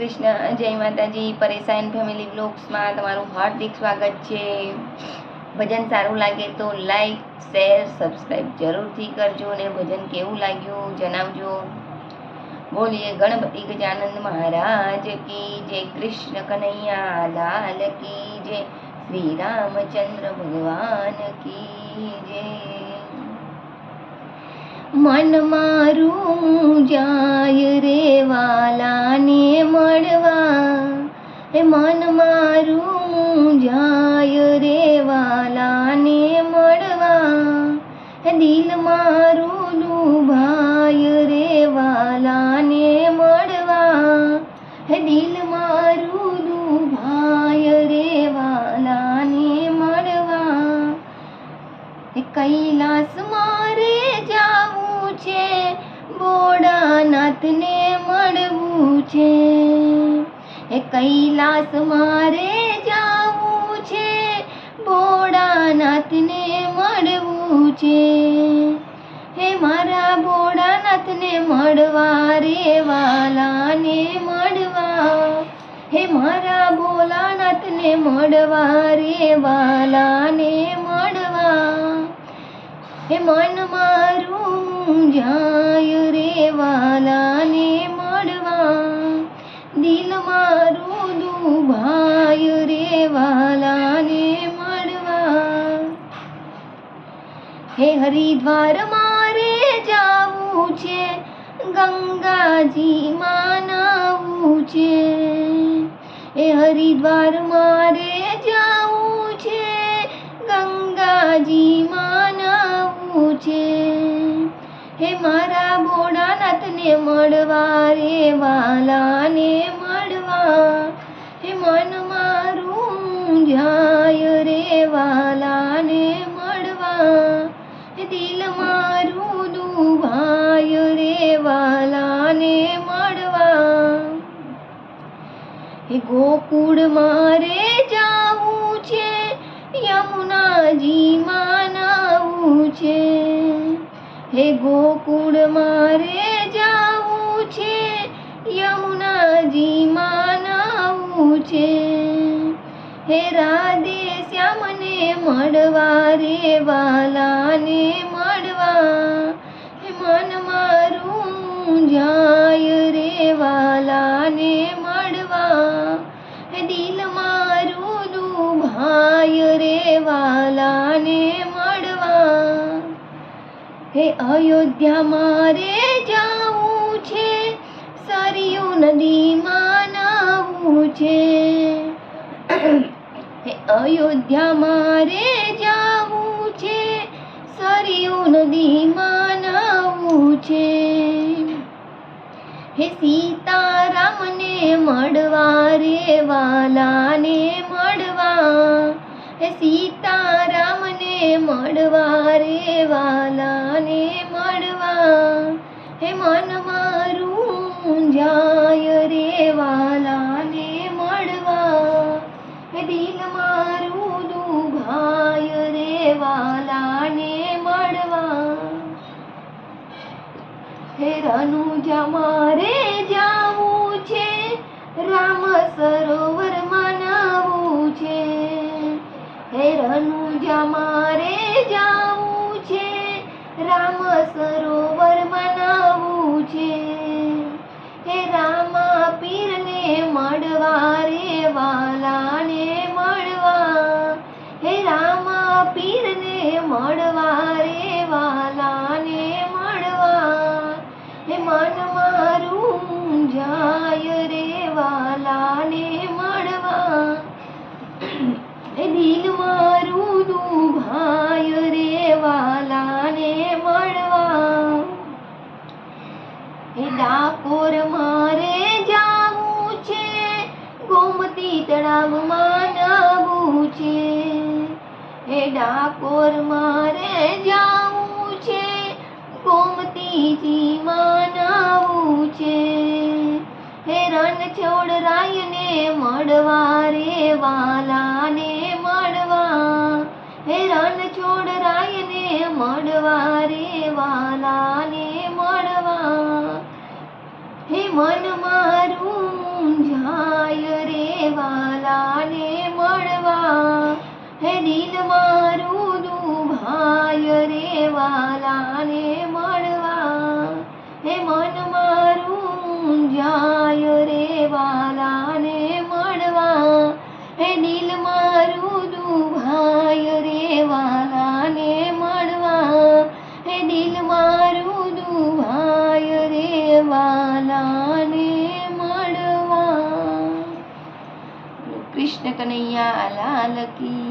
કૃષ્ણ જય માતાજી. પરેશાન ફેમિલી બ્લોગ્સમાં તમારું હાર્દિક સ્વાગત છે. ભજન સારું લાગે તો લાઈક શેર સબસ્ક્રાઈબ જરૂરથી કરજો અને ભજન કેવું લાગ્યું જણાવજો. બોલીએ ગણપતિ ગજાનંદ મહારાજ કી જય. કૃષ્ણ કનૈયા લાલ કી જય. શ્રી રામચંદ્ર ભગવાન કી જય. મન મારું જાય રે વાલાને મળવા, મન મારું જાય રે વાલાને મળવા, દિલ મારું દુભાય રે વાલાને મળવા, દિલ મારું દુભાય રે વાલાને મળવા. કૈલાસ મારે જાવું છે, ભોળાનાથને મળવું છે. કૈલાસ મારે જાવું છે, ભોળાનાથને મળવું છે. મારા ભોળાનાથને મળવા રે વાલાને મળવા, મારા ભોળાનાથને મળવા રે વાલાને મળવા. મન મારું જાય રે વાલાને મળવા, દિલ મારું દુભાય રે વાલાને મળવા. હરિદ્વાર મારે જાવું છે, ગંગાજીમાં નાવું છે. હરિદ્વાર મારે જાવું છે, ગંગાજીમાં નાવું છે. મારા ભોળાનાથને મળવા રે વાલાને મળવા, મન મારું જાય રે વાલાને મળવા, દિલ મારું દુભાય રે વાલાને મળવા. ગોકુળ મારે જાવું છે, યમુનાજીમાં નાવું છે. ગોકુળ મારે જાવું છે, યમુનાજીમાં નાવું છે. રાધે શ્યામને મળવા રે વાલાને મળવા, મન મારું જાય રે વાલાને મળવા, દિલ મારું દુભાય રે વાલાને મળવા. અયોધ્યા મારે જાવું છે, સરયુ નદીમાં નાવું છે. અયોધ્યા મારે જાવું છે, સરયુ નદીમાં નાવું છે. સીતારામને મળવા રે વાલાને મળવા, સીતારામને મળવા રે વાલાને મળવા. મન મારું જાય રે વાલાને મળવા, દિલ મારું દુભાય રે વાલાને મળવા. રનુજા મારે જાવું છે, રામ સરોવરમાં નાવું છે. રનુજા મારે જાવું છે, રામ સરોવરમાં નાવું છે. રામા પીરને મળવા રે વાલાને મળવા, રામા પીરને મળવા રે વાલાને મળવા. મન મારું જાય રે વાલાને મળવા, દિલ મારું દુભાય રે વાલાને મળવા. ડાકોર મારે જાવું છે, ગોમતી તળાવમાં નાવું છે. ડાકોર મારે જાવું છે, ગોમતીજીમાં નાવું છે. રણછોડરાયને મળવા રે વાલાને મળવા, રણછોડરાયને મળવા રે વાલાને મળવા. મન મારું લાલ કી